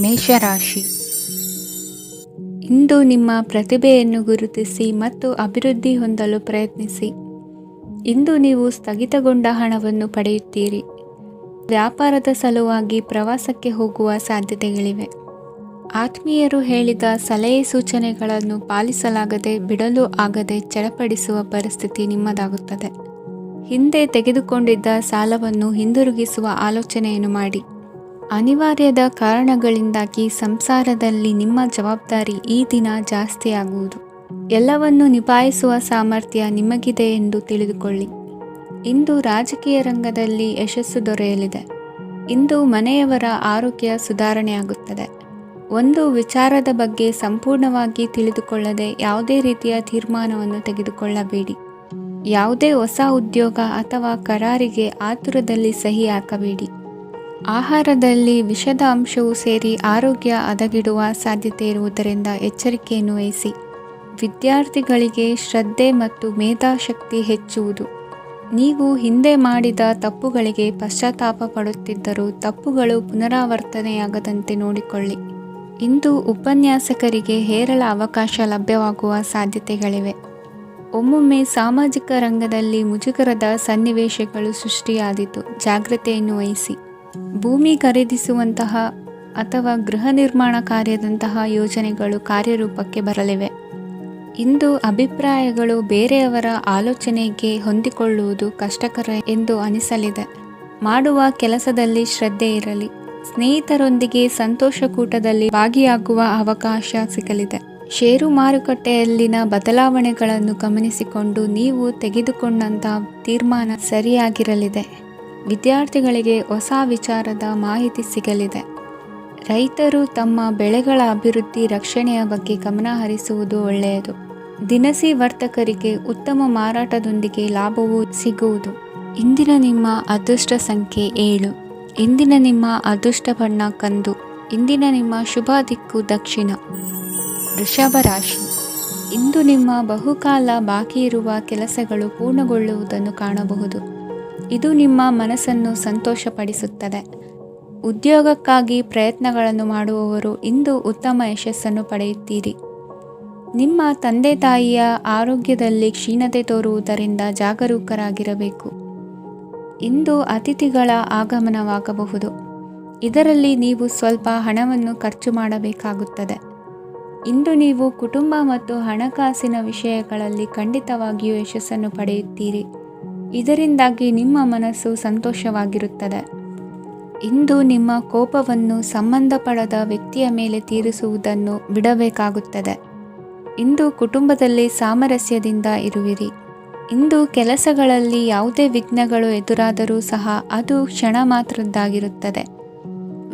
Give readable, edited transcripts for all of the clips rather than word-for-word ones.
ಮೇಷರಾಶಿ. ಇಂದು ನಿಮ್ಮ ಪ್ರತಿಭೆಯನ್ನು ಗುರುತಿಸಿ ಮತ್ತು ಅಭಿವೃದ್ಧಿ ಹೊಂದಲು ಪ್ರಯತ್ನಿಸಿ. ಇಂದು ನೀವು ಸ್ಥಗಿತಗೊಂಡ ಹಣವನ್ನು ಪಡೆಯುತ್ತೀರಿ. ವ್ಯಾಪಾರದ ಸಲುವಾಗಿ ಪ್ರವಾಸಕ್ಕೆ ಹೋಗುವ ಸಾಧ್ಯತೆಗಳಿವೆ. ಆತ್ಮೀಯರು ಹೇಳಿದ ಸಲಹೆ ಸೂಚನೆಗಳನ್ನು ಪಾಲಿಸಲಾಗದೆ ಬಿಡಲು ಆಗದೆ ಚಡಪಡಿಸುವ ಪರಿಸ್ಥಿತಿ ನಿಮ್ಮದಾಗುತ್ತದೆ. ಹಿಂದೆ ತೆಗೆದುಕೊಂಡಿದ್ದ ಸಾಲವನ್ನು ಹಿಂದಿರುಗಿಸುವ ಆಲೋಚನೆಯನ್ನು ಮಾಡಿ. ಅನಿವಾರ್ಯದ ಕಾರಣಗಳಿಂದಾಗಿ ಸಂಸಾರದಲ್ಲಿ ನಿಮ್ಮ ಜವಾಬ್ದಾರಿ ಈ ದಿನ ಜಾಸ್ತಿಯಾಗುವುದು. ಎಲ್ಲವನ್ನು ನಿಭಾಯಿಸುವ ಸಾಮರ್ಥ್ಯ ನಿಮಗಿದೆ ಎಂದು ತಿಳಿದುಕೊಳ್ಳಿ. ಇಂದು ರಾಜಕೀಯ ರಂಗದಲ್ಲಿ ಯಶಸ್ಸು ದೊರೆಯಲಿದೆ. ಇಂದು ಮನೆಯವರ ಆರೋಗ್ಯ ಸುಧಾರಣೆಯಾಗುತ್ತದೆ. ಒಂದು ವಿಚಾರದ ಬಗ್ಗೆ ಸಂಪೂರ್ಣವಾಗಿ ತಿಳಿದುಕೊಳ್ಳದೆ ಯಾವುದೇ ರೀತಿಯ ತೀರ್ಮಾನವನ್ನು ತೆಗೆದುಕೊಳ್ಳಬೇಡಿ. ಯಾವುದೇ ಹೊಸ ಉದ್ಯೋಗ ಅಥವಾ ಕರಾರಿಗೆ ಆತುರದಲ್ಲಿ ಸಹಿ ಹಾಕಬೇಡಿ. ಆಹಾರದಲ್ಲಿ ವಿಷದ ಅಂಶವು ಸೇರಿ ಆರೋಗ್ಯ ಹದಗೆಡುವ ಸಾಧ್ಯತೆ ಇರುವುದರಿಂದ ಎಚ್ಚರಿಕೆಯನ್ನು ವಹಿಸಿ. ವಿದ್ಯಾರ್ಥಿಗಳಿಗೆ ಶ್ರದ್ಧೆ ಮತ್ತು ಮೇಧಾಶಕ್ತಿ ಹೆಚ್ಚುವುದು. ನೀವು ಹಿಂದೆ ಮಾಡಿದ ತಪ್ಪುಗಳಿಗೆ ಪಶ್ಚಾತ್ತಾಪ ಪಡುತ್ತಿದ್ದರೂ ತಪ್ಪುಗಳು ಪುನರಾವರ್ತನೆಯಾಗದಂತೆ ನೋಡಿಕೊಳ್ಳಿ. ಇಂದು ಉಪನ್ಯಾಸಕರಿಗೆ ಹೇರಳ ಅವಕಾಶ ಲಭ್ಯವಾಗುವ ಸಾಧ್ಯತೆಗಳಿವೆ. ಒಮ್ಮೊಮ್ಮೆ ಸಾಮಾಜಿಕ ರಂಗದಲ್ಲಿ ಮುಜುಗರದ ಸನ್ನಿವೇಶಗಳು ಸೃಷ್ಟಿಯಾದೀತು. ಜಾಗ್ರತೆಯನ್ನು ವಹಿಸಿ. ಭೂಮಿ ಖರೀದಿಸುವಂತಹ ಅಥವಾ ಗೃಹ ನಿರ್ಮಾಣ ಕಾರ್ಯದಂತಹ ಯೋಜನೆಗಳು ಕಾರ್ಯರೂಪಕ್ಕೆ ಬರಲಿವೆ. ಇಂದು ಅಭಿಪ್ರಾಯಗಳು ಬೇರೆಯವರ ಆಲೋಚನೆಗೆ ಹೊಂದಿಕೊಳ್ಳುವುದು ಕಷ್ಟಕರ ಎಂದು ಅನಿಸಲಿದೆ. ಮಾಡುವ ಕೆಲಸದಲ್ಲಿ ಶ್ರದ್ಧೆ ಇರಲಿ. ಸ್ನೇಹಿತರೊಂದಿಗೆ ಸಂತೋಷಕೂಟದಲ್ಲಿ ಭಾಗಿಯಾಗುವ ಅವಕಾಶ ಸಿಗಲಿದೆ. ಷೇರು ಮಾರುಕಟ್ಟೆಯಲ್ಲಿನ ಬದಲಾವಣೆಗಳನ್ನು ಗಮನಿಸಿಕೊಂಡು ನೀವು ತೆಗೆದುಕೊಂಡಂತಹ ತೀರ್ಮಾನ ಸರಿಯಾಗಿರಲಿದೆ. ವಿದ್ಯಾರ್ಥಿಗಳಿಗೆ ಹೊಸ ವಿಚಾರದ ಮಾಹಿತಿ ಸಿಗಲಿದೆ. ರೈತರು ತಮ್ಮ ಬೆಳೆಗಳ ಅಭಿವೃದ್ಧಿ ರಕ್ಷಣೆಯ ಬಗ್ಗೆ ಗಮನ ಹರಿಸುವುದು ಒಳ್ಳೆಯದು. ದಿನಸಿ ವರ್ತಕರಿಗೆ ಉತ್ತಮ ಮಾರಾಟದೊಂದಿಗೆ ಲಾಭವೂ ಸಿಗುವುದು. ಇಂದಿನ ನಿಮ್ಮ ಅದೃಷ್ಟ ಸಂಖ್ಯೆ 7. ಇಂದಿನ ನಿಮ್ಮ ಅದೃಷ್ಟ ಬಣ್ಣ ಕಂದು. ಇಂದಿನ ನಿಮ್ಮ ಶುಭ ದಿಕ್ಕು ದಕ್ಷಿಣ. ವೃಷಭ ರಾಶಿ. ಇಂದು ನಿಮ್ಮ ಬಹುಕಾಲ ಬಾಕಿ ಇರುವ ಕೆಲಸಗಳು ಪೂರ್ಣಗೊಳ್ಳುವುದನ್ನು ಕಾಣಬಹುದು. ಇದು ನಿಮ್ಮ ಮನಸ್ಸನ್ನು ಸಂತೋಷಪಡಿಸುತ್ತದೆ. ಉದ್ಯೋಗಕ್ಕಾಗಿ ಪ್ರಯತ್ನಗಳನ್ನು ಮಾಡುವವರು ಇಂದು ಉತ್ತಮ ಯಶಸ್ಸನ್ನು ಪಡೆಯುತ್ತೀರಿ. ನಿಮ್ಮ ತಂದೆ ತಾಯಿಯ ಆರೋಗ್ಯದಲ್ಲಿ ಕ್ಷೀಣತೆ ತೋರುವುದರಿಂದ ಜಾಗರೂಕರಾಗಿರಬೇಕು. ಇಂದು ಅತಿಥಿಗಳ ಆಗಮನವಾಗಬಹುದು. ಇದರಲ್ಲಿ ನೀವು ಸ್ವಲ್ಪ ಹಣವನ್ನು ಖರ್ಚು ಮಾಡಬೇಕಾಗುತ್ತದೆ. ಇಂದು ನೀವು ಕುಟುಂಬ ಮತ್ತು ಹಣಕಾಸಿನ ವಿಷಯಗಳಲ್ಲಿ ಖಂಡಿತವಾಗಿಯೂ ಯಶಸ್ಸನ್ನು ಪಡೆಯುತ್ತೀರಿ. ಇದರಿಂದಾಗಿ ನಿಮ್ಮ ಮನಸ್ಸು ಸಂತೋಷವಾಗಿರುತ್ತದೆ. ಇಂದು ನಿಮ್ಮ ಕೋಪವನ್ನು ಸಂಬಂಧಪಡದ ವ್ಯಕ್ತಿಯ ಮೇಲೆ ತೀರಿಸುವುದನ್ನು ಬಿಡಬೇಕಾಗುತ್ತದೆ. ಇಂದು ಕುಟುಂಬದಲ್ಲಿ ಸಾಮರಸ್ಯದಿಂದ ಇರುವಿರಿ. ಇಂದು ಕೆಲಸಗಳಲ್ಲಿ ಯಾವುದೇ ವಿಘ್ನಗಳು ಎದುರಾದರೂ ಸಹ ಅದು ಕ್ಷಣ ಮಾತ್ರದ್ದಾಗಿರುತ್ತದೆ.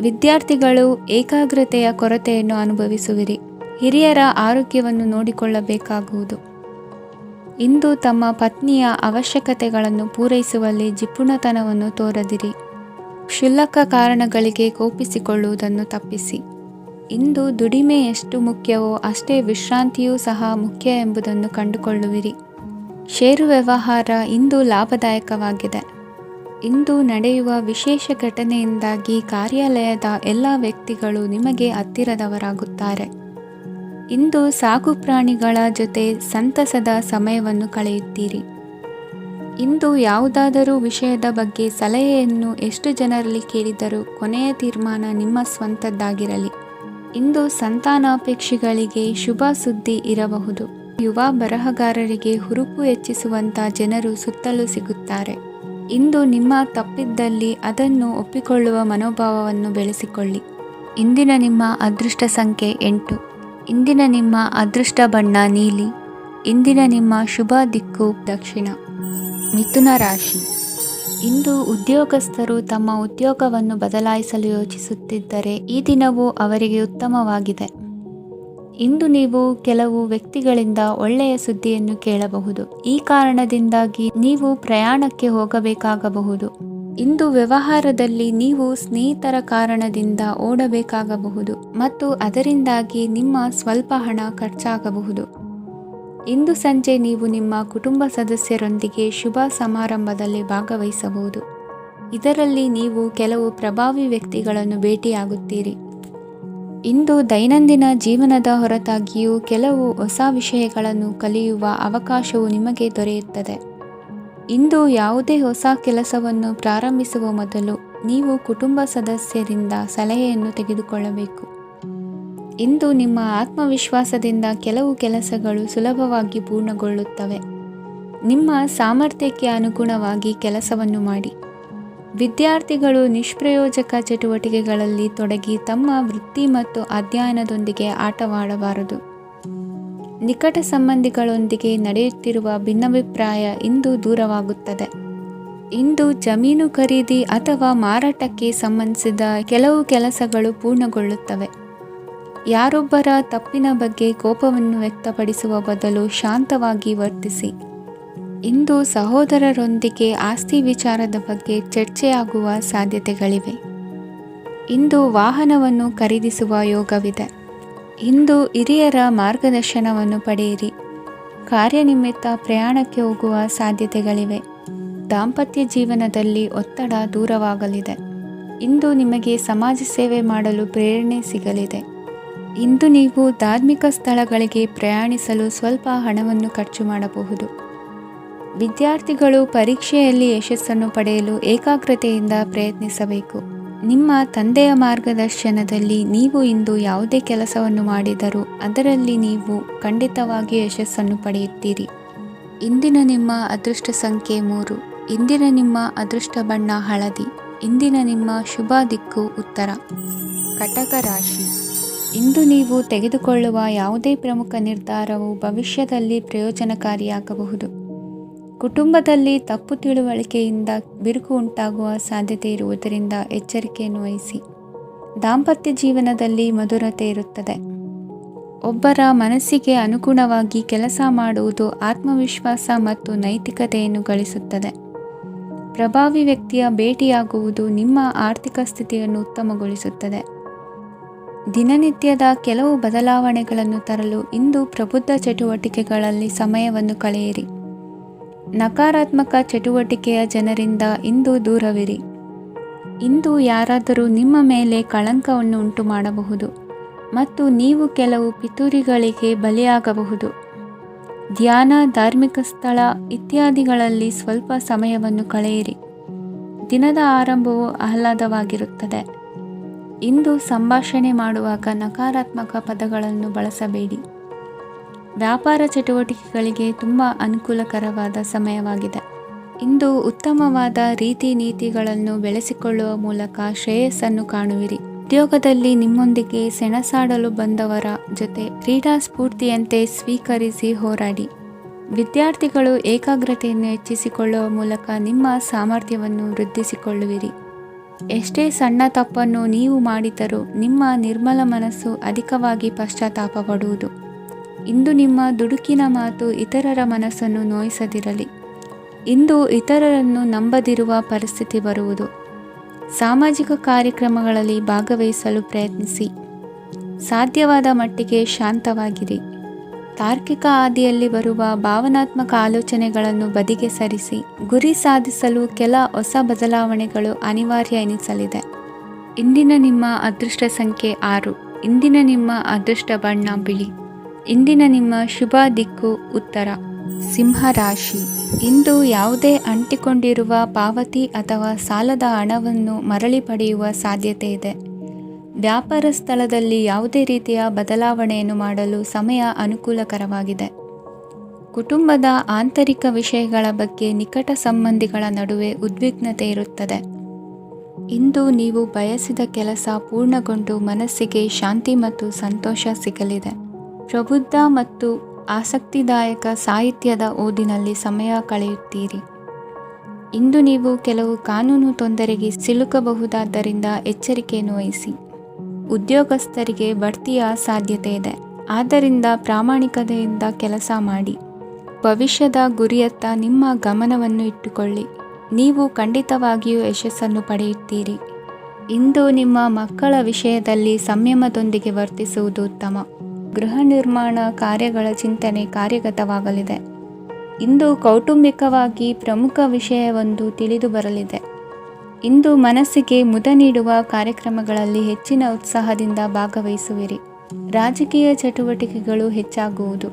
ವಿದ್ಯಾರ್ಥಿಗಳು ಏಕಾಗ್ರತೆಯ ಕೊರತೆಯನ್ನು ಅನುಭವಿಸುವಿರಿ. ಹಿರಿಯರ ಆರೋಗ್ಯವನ್ನು ನೋಡಿಕೊಳ್ಳಬೇಕಾಗುವುದು. ಇಂದು ತಮ್ಮ ಪತ್ನಿಯ ಅವಶ್ಯಕತೆಗಳನ್ನು ಪೂರೈಸುವಲ್ಲಿ ಜಿಪುಣತನವನ್ನು ತೋರದಿರಿ. ಕ್ಷುಲ್ಲಕ ಕಾರಣಗಳಿಗೆ ಕೋಪಿಸಿಕೊಳ್ಳುವುದನ್ನು ತಪ್ಪಿಸಿ. ಇಂದು ದುಡಿಮೆ ಎಷ್ಟು ಮುಖ್ಯವೋ ಅಷ್ಟೇ ವಿಶ್ರಾಂತಿಯೂ ಸಹ ಮುಖ್ಯ ಎಂಬುದನ್ನು ಕಂಡುಕೊಳ್ಳುವಿರಿ. ಷೇರು ವ್ಯವಹಾರ ಇಂದು ಲಾಭದಾಯಕವಾಗಿದೆ. ಇಂದು ನಡೆಯುವ ವಿಶೇಷ ಘಟನೆಯಿಂದಾಗಿ ಕಾರ್ಯಾಲಯದ ಎಲ್ಲ ವ್ಯಕ್ತಿಗಳು ನಿಮಗೆ ಹತ್ತಿರದವರಾಗುತ್ತಾರೆ. ಇಂದು ಸಾಕು ಪ್ರಾಣಿಗಳ ಜೊತೆ ಸಂತಸದ ಸಮಯವನ್ನು ಕಳೆಯುತ್ತೀರಿ. ಇಂದು ಯಾವುದಾದರೂ ವಿಷಯದ ಬಗ್ಗೆ ಸಲಹೆಯನ್ನು ಎಷ್ಟು ಜನರಲ್ಲಿ ಕೇಳಿದರೂ ಕೊನೆಯ ತೀರ್ಮಾನ ನಿಮ್ಮ ಸ್ವಂತದ್ದಾಗಿರಲಿ. ಇಂದು ಸಂತಾನಾಪೇಕ್ಷಿಗಳಿಗೆ ಶುಭ ಸುದ್ದಿ ಇರಬಹುದು. ಯುವ ಬರಹಗಾರರಿಗೆ ಹುರುಪು ಹೆಚ್ಚಿಸುವಂಥ ಜನರು ಸುತ್ತಲೂ ಸಿಗುತ್ತಾರೆ. ಇಂದು ನಿಮ್ಮ ತಪ್ಪಿದ್ದಲ್ಲಿ ಅದನ್ನು ಒಪ್ಪಿಕೊಳ್ಳುವ ಮನೋಭಾವವನ್ನು ಬೆಳೆಸಿಕೊಳ್ಳಿ. ಇಂದಿನ ನಿಮ್ಮ ಅದೃಷ್ಟ ಸಂಖ್ಯೆ 8. ಇಂದಿನ ನಿಮ್ಮ ಅದೃಷ್ಟ ಬಣ್ಣ ನೀಲಿ. ಇಂದಿನ ನಿಮ್ಮ ಶುಭ ದಿಕ್ಕು ದಕ್ಷಿಣ. ಮಿಥುನ ರಾಶಿ. ಇಂದು ಉದ್ಯೋಗಸ್ಥರು ತಮ್ಮ ಉದ್ಯೋಗವನ್ನು ಬದಲಾಯಿಸಲು ಯೋಚಿಸುತ್ತಿದ್ದರೆ ಈ ದಿನವೂ ಅವರಿಗೆ ಉತ್ತಮವಾಗಿದೆ. ಇಂದು ನೀವು ಕೆಲವು ವ್ಯಕ್ತಿಗಳಿಂದ ಒಳ್ಳೆಯ ಸುದ್ದಿಯನ್ನು ಕೇಳಬಹುದು. ಈ ಕಾರಣದಿಂದಾಗಿ ನೀವು ಪ್ರಯಾಣಕ್ಕೆ ಹೋಗಬೇಕಾಗಬಹುದು. ಇಂದು ವ್ಯವಹಾರದಲ್ಲಿ ನೀವು ಸ್ನೇಹಿತರ ಕಾರಣದಿಂದ ಓಡಬೇಕಾಗಬಹುದು ಮತ್ತು ಅದರಿಂದಾಗಿ ನಿಮ್ಮ ಸ್ವಲ್ಪ ಹಣ ಖರ್ಚಾಗಬಹುದು. ಇಂದು ಸಂಜೆ ನೀವು ನಿಮ್ಮ ಕುಟುಂಬ ಸದಸ್ಯರೊಂದಿಗೆ ಶುಭ ಸಮಾರಂಭದಲ್ಲಿ ಭಾಗವಹಿಸಬಹುದು. ಇದರಲ್ಲಿ ನೀವು ಕೆಲವು ಪ್ರಭಾವಿ ವ್ಯಕ್ತಿಗಳನ್ನು ಭೇಟಿಯಾಗುತ್ತೀರಿ. ಇಂದು ದೈನಂದಿನ ಜೀವನದ ಹೊರತಾಗಿಯೂ ಕೆಲವು ಹೊಸ ವಿಷಯಗಳನ್ನು ಕಲಿಯುವ ಅವಕಾಶವು ನಿಮಗೆ ದೊರೆಯುತ್ತದೆ. ಇಂದು ಯಾವುದೇ ಹೊಸ ಕೆಲಸವನ್ನು ಪ್ರಾರಂಭಿಸುವ ಮೊದಲು ನೀವು ಕುಟುಂಬ ಸದಸ್ಯರಿಂದ ಸಲಹೆಯನ್ನು ತೆಗೆದುಕೊಳ್ಳಬೇಕು. ಇಂದು ನಿಮ್ಮ ಆತ್ಮವಿಶ್ವಾಸದಿಂದ ಕೆಲವು ಕೆಲಸಗಳು ಸುಲಭವಾಗಿ ಪೂರ್ಣಗೊಳ್ಳುತ್ತವೆ. ನಿಮ್ಮ ಸಾಮರ್ಥ್ಯಕ್ಕೆ ಅನುಗುಣವಾಗಿ ಕೆಲಸವನ್ನು ಮಾಡಿ. ವಿದ್ಯಾರ್ಥಿಗಳು ನಿಷ್ಪ್ರಯೋಜಕ ಚಟುವಟಿಕೆಗಳಲ್ಲಿ ತೊಡಗಿ ತಮ್ಮ ವೃತ್ತಿ ಮತ್ತು ಅಧ್ಯಯನದೊಂದಿಗೆ ಆಟವಾಡಬಾರದು. ನಿಕಟ ಸಂಬಂಧಿಗಳೊಂದಿಗೆ ನಡೆಯುತ್ತಿರುವ ಭಿನ್ನಾಭಿಪ್ರಾಯ ಇಂದು ದೂರವಾಗುತ್ತದೆ. ಇಂದು ಜಮೀನು ಖರೀದಿ ಅಥವಾ ಮಾರಾಟಕ್ಕೆ ಸಂಬಂಧಿಸಿದ ಕೆಲವು ಕೆಲಸಗಳು ಪೂರ್ಣಗೊಳ್ಳುತ್ತವೆ. ಯಾರೊಬ್ಬರ ತಪ್ಪಿನ ಬಗ್ಗೆ ಕೋಪವನ್ನು ವ್ಯಕ್ತಪಡಿಸುವ ಬದಲು ಶಾಂತವಾಗಿ ವರ್ತಿಸಿ. ಇಂದು ಸಹೋದರರೊಂದಿಗೆ ಆಸ್ತಿ ವಿಚಾರದ ಬಗ್ಗೆ ಚರ್ಚೆಯಾಗುವ ಸಾಧ್ಯತೆಗಳಿವೆ. ಇಂದು ವಾಹನವನ್ನು ಖರೀದಿಸುವ ಯೋಗವಿದೆ. ಇಂದು ಹಿರಿಯರ ಮಾರ್ಗದರ್ಶನವನ್ನು ಪಡೆಯಿರಿ. ಕಾರ್ಯನಿಮಿತ್ತ ಪ್ರಯಾಣಕ್ಕೆ ಹೋಗುವ ಸಾಧ್ಯತೆಗಳಿವೆ. ದಾಂಪತ್ಯ ಜೀವನದಲ್ಲಿ ಒತ್ತಡ ದೂರವಾಗಲಿದೆ. ಇಂದು ನಿಮಗೆ ಸಮಾಜ ಸೇವೆ ಮಾಡಲು ಪ್ರೇರಣೆ ಸಿಗಲಿದೆ. ಇಂದು ನೀವು ಧಾರ್ಮಿಕ ಸ್ಥಳಗಳಿಗೆ ಪ್ರಯಾಣಿಸಲು ಸ್ವಲ್ಪ ಹಣವನ್ನು ಖರ್ಚು ಮಾಡಬಹುದು. ವಿದ್ಯಾರ್ಥಿಗಳು ಪರೀಕ್ಷೆಯಲ್ಲಿ ಯಶಸ್ಸನ್ನು ಪಡೆಯಲು ಏಕಾಗ್ರತೆಯಿಂದ ಪ್ರಯತ್ನಿಸಬೇಕು. ನಿಮ್ಮ ತಂದೆಯ ಮಾರ್ಗದರ್ಶನದಲ್ಲಿ ನೀವು ಇಂದು ಯಾವುದೇ ಕೆಲಸವನ್ನು ಮಾಡಿದರೂ ಅದರಲ್ಲಿ ನೀವು ಖಂಡಿತವಾಗಿ ಯಶಸ್ಸನ್ನು ಪಡೆಯುತ್ತೀರಿ. ಇಂದಿನ ನಿಮ್ಮ ಅದೃಷ್ಟ ಸಂಖ್ಯೆ 3. ಇಂದಿನ ನಿಮ್ಮ ಅದೃಷ್ಟ ಬಣ್ಣ ಹಳದಿ. ಇಂದಿನ ನಿಮ್ಮ ಶುಭ ದಿಕ್ಕು ಉತ್ತರ. ಕಟಕ ರಾಶಿ. ಇಂದು ನೀವು ತೆಗೆದುಕೊಳ್ಳುವ ಯಾವುದೇ ಪ್ರಮುಖ ನಿರ್ಧಾರವು ಭವಿಷ್ಯದಲ್ಲಿ ಪ್ರಯೋಜನಕಾರಿಯಾಗಬಹುದು. ಕುಟುಂಬದಲ್ಲಿ ತಪ್ಪು ತಿಳುವಳಿಕೆಯಿಂದ ಬಿರುಕು ಉಂಟಾಗುವ ಸಾಧ್ಯತೆ ಇರುವುದರಿಂದ ಎಚ್ಚರಿಕೆಯನ್ನು ವಹಿಸಿ. ದಾಂಪತ್ಯ ಜೀವನದಲ್ಲಿ ಮಧುರತೆ ಇರುತ್ತದೆ. ಒಬ್ಬರ ಮನಸ್ಸಿಗೆ ಅನುಗುಣವಾಗಿ ಕೆಲಸ ಮಾಡುವುದು ಆತ್ಮವಿಶ್ವಾಸ ಮತ್ತು ನೈತಿಕತೆಯನ್ನು ಗಳಿಸುತ್ತದೆ. ಪ್ರಭಾವಿ ವ್ಯಕ್ತಿಯ ಭೇಟಿಯಾಗುವುದು ನಿಮ್ಮ ಆರ್ಥಿಕ ಸ್ಥಿತಿಯನ್ನು ಉತ್ತಮಗೊಳಿಸುತ್ತದೆ. ದಿನನಿತ್ಯದ ಕೆಲವು ಬದಲಾವಣೆಗಳನ್ನು ತರಲು ಇಂದು ಪ್ರಬುದ್ಧ ಚಟುವಟಿಕೆಗಳಲ್ಲಿ ಸಮಯವನ್ನು ಕಳೆಯಿರಿ. ನಕಾರಾತ್ಮಕ ಚಟುವಟಿಕೆಯ ಜನರಿಂದ ಇಂದು ದೂರವಿರಿ. ಇಂದು ಯಾರಾದರೂ ನಿಮ್ಮ ಮೇಲೆ ಕಳಂಕವನ್ನು ಉಂಟು ಮಾಡಬಹುದು ಮತ್ತು ನೀವು ಕೆಲವು ಪಿತೂರಿಗಳಿಗೆ ಬಲಿಯಾಗಬಹುದು. ಧ್ಯಾನ, ಧಾರ್ಮಿಕ ಸ್ಥಳ ಇತ್ಯಾದಿಗಳಲ್ಲಿ ಸ್ವಲ್ಪ ಸಮಯವನ್ನು ಕಳೆಯಿರಿ. ದಿನದ ಆರಂಭವು ಆಹ್ಲಾದವಾಗಿರುತ್ತದೆ. ಇಂದು ಸಂಭಾಷಣೆ ಮಾಡುವಾಗ ನಕಾರಾತ್ಮಕ ಪದಗಳನ್ನು ಬಳಸಬೇಡಿ. ವ್ಯಾಪಾರ ಚಟುವಟಿಕೆಗಳಿಗೆ ತುಂಬ ಅನುಕೂಲಕರವಾದ ಸಮಯವಾಗಿದೆ. ಇಂದು ಉತ್ತಮವಾದ ರೀತಿ ನೀತಿಗಳನ್ನು ಬೆಳೆಸಿಕೊಳ್ಳುವ ಮೂಲಕ ಶ್ರೇಯಸ್ಸನ್ನು ಕಾಣುವಿರಿ. ಉದ್ಯೋಗದಲ್ಲಿ ನಿಮ್ಮೊಂದಿಗೆ ಸೆಣಸಾಡಲು ಬಂದವರ ಜೊತೆ ಕ್ರೀಡಾ ಸ್ಫೂರ್ತಿಯಂತೆ ಸ್ವೀಕರಿಸಿ ಹೋರಾಡಿ. ವಿದ್ಯಾರ್ಥಿಗಳು ಏಕಾಗ್ರತೆಯನ್ನು ಹೆಚ್ಚಿಸಿಕೊಳ್ಳುವ ಮೂಲಕ ನಿಮ್ಮ ಸಾಮರ್ಥ್ಯವನ್ನು ವೃದ್ಧಿಸಿಕೊಳ್ಳುವಿರಿ. ಎಷ್ಟೇ ಸಣ್ಣ ತಪ್ಪನ್ನು ನೀವು ಮಾಡಿದರೂ ನಿಮ್ಮ ನಿರ್ಮಲ ಮನಸ್ಸು ಅಧಿಕವಾಗಿ ಪಶ್ಚಾತ್ತಾಪ ಪಡುವುದು. ಇಂದು ನಿಮ್ಮ ದುಡುಕಿನ ಮಾತು ಇತರರ ಮನಸ್ಸನ್ನು ನೋಯಿಸದಿರಲಿ. ಇಂದು ಇತರರನ್ನು ನಂಬದಿರುವ ಪರಿಸ್ಥಿತಿ ಬರುವುದು. ಸಾಮಾಜಿಕ ಕಾರ್ಯಕ್ರಮಗಳಲ್ಲಿ ಭಾಗವಹಿಸಲು ಪ್ರಯತ್ನಿಸಿ. ಸಾಧ್ಯವಾದ ಮಟ್ಟಿಗೆ ಶಾಂತವಾಗಿರಿ. ತಾರ್ಕಿಕ ಹಾದಿಯಲ್ಲಿ ಬರುವ ಭಾವನಾತ್ಮಕ ಆಲೋಚನೆಗಳನ್ನು ಬದಿಗೆ ಸರಿಸಿ. ಗುರಿ ಸಾಧಿಸಲು ಕೆಲ ಹೊಸ ಬದಲಾವಣೆಗಳು ಅನಿವಾರ್ಯ ಎನಿಸಲಿದೆ. ಇಂದಿನ ನಿಮ್ಮ ಅದೃಷ್ಟ ಸಂಖ್ಯೆ 6. ಇಂದಿನ ನಿಮ್ಮ ಅದೃಷ್ಟ ಬಣ್ಣ ಬಿಳಿ. ಇಂದಿನ ನಿಮ್ಮ ಶುಭ ದಿಕ್ಕು ಉತ್ತರ. ಸಿಂಹ ರಾಶಿ. ಇಂದು ಯಾವುದೇ ಅಂಟಿಕೊಂಡಿರುವ ಪಾವತಿ ಅಥವಾ ಸಾಲದ ಹಣವನ್ನು ಮರಳಿ ಪಡೆಯುವ ಸಾಧ್ಯತೆ ಇದೆ. ವ್ಯಾಪಾರ ಸ್ಥಳದಲ್ಲಿ ಯಾವುದೇ ರೀತಿಯ ಬದಲಾವಣೆಯನ್ನು ಮಾಡಲು ಸಮಯ ಅನುಕೂಲಕರವಾಗಿದೆ. ಕುಟುಂಬದ ಆಂತರಿಕ ವಿಷಯಗಳ ಬಗ್ಗೆ ನಿಕಟ ಸಂಬಂಧಿಗಳ ನಡುವೆ ಉದ್ವಿಗ್ನತೆ ಇರುತ್ತದೆ. ಇಂದು ನೀವು ಬಯಸಿದ ಕೆಲಸ ಪೂರ್ಣಗೊಂಡು ಮನಸ್ಸಿಗೆ ಶಾಂತಿ ಮತ್ತು ಸಂತೋಷ ಸಿಗಲಿದೆ. ಪ್ರಬುದ್ಧ ಮತ್ತು ಆಸಕ್ತಿದಾಯಕ ಸಾಹಿತ್ಯದ ಓದಿನಲ್ಲಿ ಸಮಯ ಕಳೆಯುತ್ತೀರಿ. ಇಂದು ನೀವು ಕೆಲವು ಕಾನೂನು ತೊಂದರೆಗೆ ಸಿಲುಕಬಹುದಾದ್ದರಿಂದ ಎಚ್ಚರಿಕೆಯನ್ನು ವಹಿಸಿ. ಉದ್ಯೋಗಸ್ಥರಿಗೆ ಬಡ್ತಿಯ ಸಾಧ್ಯತೆ ಇದೆ. ಆದ್ದರಿಂದ ಪ್ರಾಮಾಣಿಕತೆಯಿಂದ ಕೆಲಸ ಮಾಡಿ. ಭವಿಷ್ಯದ ಗುರಿಯತ್ತ ನಿಮ್ಮ ಗಮನವನ್ನು ಇಟ್ಟುಕೊಳ್ಳಿ. ನೀವು ಖಂಡಿತವಾಗಿಯೂ ಯಶಸ್ಸನ್ನು ಪಡೆಯುತ್ತೀರಿ. ಇಂದು ನಿಮ್ಮ ಮಕ್ಕಳ ವಿಷಯದಲ್ಲಿ ಸಂಯಮದೊಂದಿಗೆ ವರ್ತಿಸುವುದು ಉತ್ತಮ. ಗೃಹ ನಿರ್ಮಾಣ ಕಾರ್ಯಗಳ ಚಿಂತನೆ ಕಾರ್ಯಗತವಾಗಲಿದೆ. ಇಂದು ಕೌಟುಂಬಿಕವಾಗಿ ಪ್ರಮುಖ ವಿಷಯವೊಂದು ತಿಳಿದು ಬರಲಿದೆ. ಇಂದು ಮನಸ್ಸಿಗೆ ಮುದ ನೀಡುವ ಕಾರ್ಯಕ್ರಮಗಳಲ್ಲಿ ಹೆಚ್ಚಿನ ಉತ್ಸಾಹದಿಂದ ಭಾಗವಹಿಸುವಿರಿ. ರಾಜಕೀಯ ಚಟುವಟಿಕೆಗಳು ಹೆಚ್ಚಾಗುವುದು.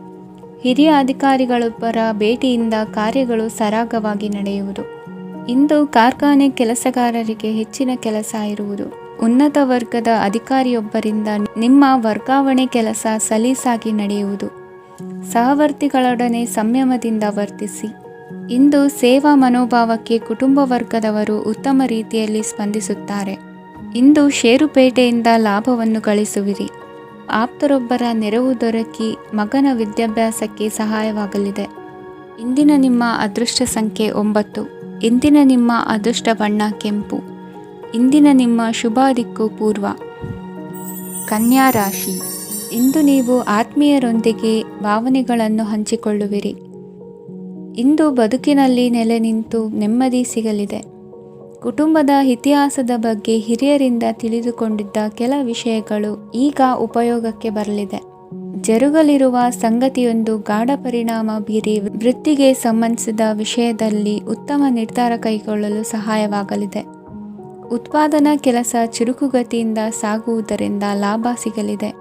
ಹಿರಿಯ ಅಧಿಕಾರಿಗಳೊಬ್ಬರ ಭೇಟಿಯಿಂದ ಕಾರ್ಯಗಳು ಸರಾಗವಾಗಿ ನಡೆಯುವುದು. ಇಂದು ಕಾರ್ಖಾನೆ ಕೆಲಸಗಾರರಿಗೆ ಹೆಚ್ಚಿನ ಕೆಲಸ ಇರುವುದು. ಉನ್ನತ ವರ್ಗದ ಅಧಿಕಾರಿಯೊಬ್ಬರಿಂದ ನಿಮ್ಮ ವರ್ಗಾವಣೆ ಕೆಲಸ ಸಲೀಸಾಗಿ ನಡೆಯುವುದು. ಸಹವರ್ತಿಗಳೊಡನೆ ಸಂಯಮದಿಂದ ವರ್ತಿಸಿ. ಇಂದು ಸೇವಾ ಮನೋಭಾವಕ್ಕೆ ಕುಟುಂಬ ವರ್ಗದವರು ಉತ್ತಮ ರೀತಿಯಲ್ಲಿ ಸ್ಪಂದಿಸುತ್ತಾರೆ. ಇಂದು ಷೇರುಪೇಟೆಯಿಂದ ಲಾಭವನ್ನು ಗಳಿಸುವಿರಿ. ಆಪ್ತರೊಬ್ಬರ ನೆರವು ದೊರಕಿ ಮಗನ ವಿದ್ಯಾಭ್ಯಾಸಕ್ಕೆ ಸಹಾಯವಾಗಲಿದೆ. ಇಂದಿನ ನಿಮ್ಮ ಅದೃಷ್ಟ ಸಂಖ್ಯೆ 9. ಇಂದಿನ ನಿಮ್ಮ ಅದೃಷ್ಟ ಬಣ್ಣ ಕೆಂಪು. ಇಂದಿನ ನಿಮ್ಮ ಶುಭ ದಿಕ್ಕು ಪೂರ್ವ. ಕನ್ಯಾ ರಾಶಿ. ಇಂದು ನೀವು ಆತ್ಮೀಯರೊಂದಿಗೆ ಭಾವನೆಗಳನ್ನು ಹಂಚಿಕೊಳ್ಳುವಿರಿ. ಇಂದು ಬದುಕಿನಲ್ಲಿ ನೆಲೆ ನಿಂತು ನೆಮ್ಮದಿ ಸಿಗಲಿದೆ. ಕುಟುಂಬದ ಇತಿಹಾಸದ ಬಗ್ಗೆ ಹಿರಿಯರಿಂದ ತಿಳಿದುಕೊಂಡಿದ್ದ ಕೆಲ ವಿಷಯಗಳು ಈಗ ಉಪಯೋಗಕ್ಕೆ ಬರಲಿದೆ. ಜರುಗಲಿರುವ ಸಂಗತಿಯೊಂದು ಗಾಢ ಪರಿಣಾಮ ಬೀರಿ ವೃತ್ತಿಗೆ ಸಂಬಂಧಿಸಿದ ವಿಷಯದಲ್ಲಿ ಉತ್ತಮ ನಿರ್ಧಾರ ಕೈಗೊಳ್ಳಲು ಸಹಾಯವಾಗಲಿದೆ. ಉತ್ಪಾದನಾ ಕೆಲಸ ಚುರುಕುಗತಿಯಿಂದ ಸಾಗುವುದರಿಂದ ಲಾಭ ಸಿಗಲಿದೆ.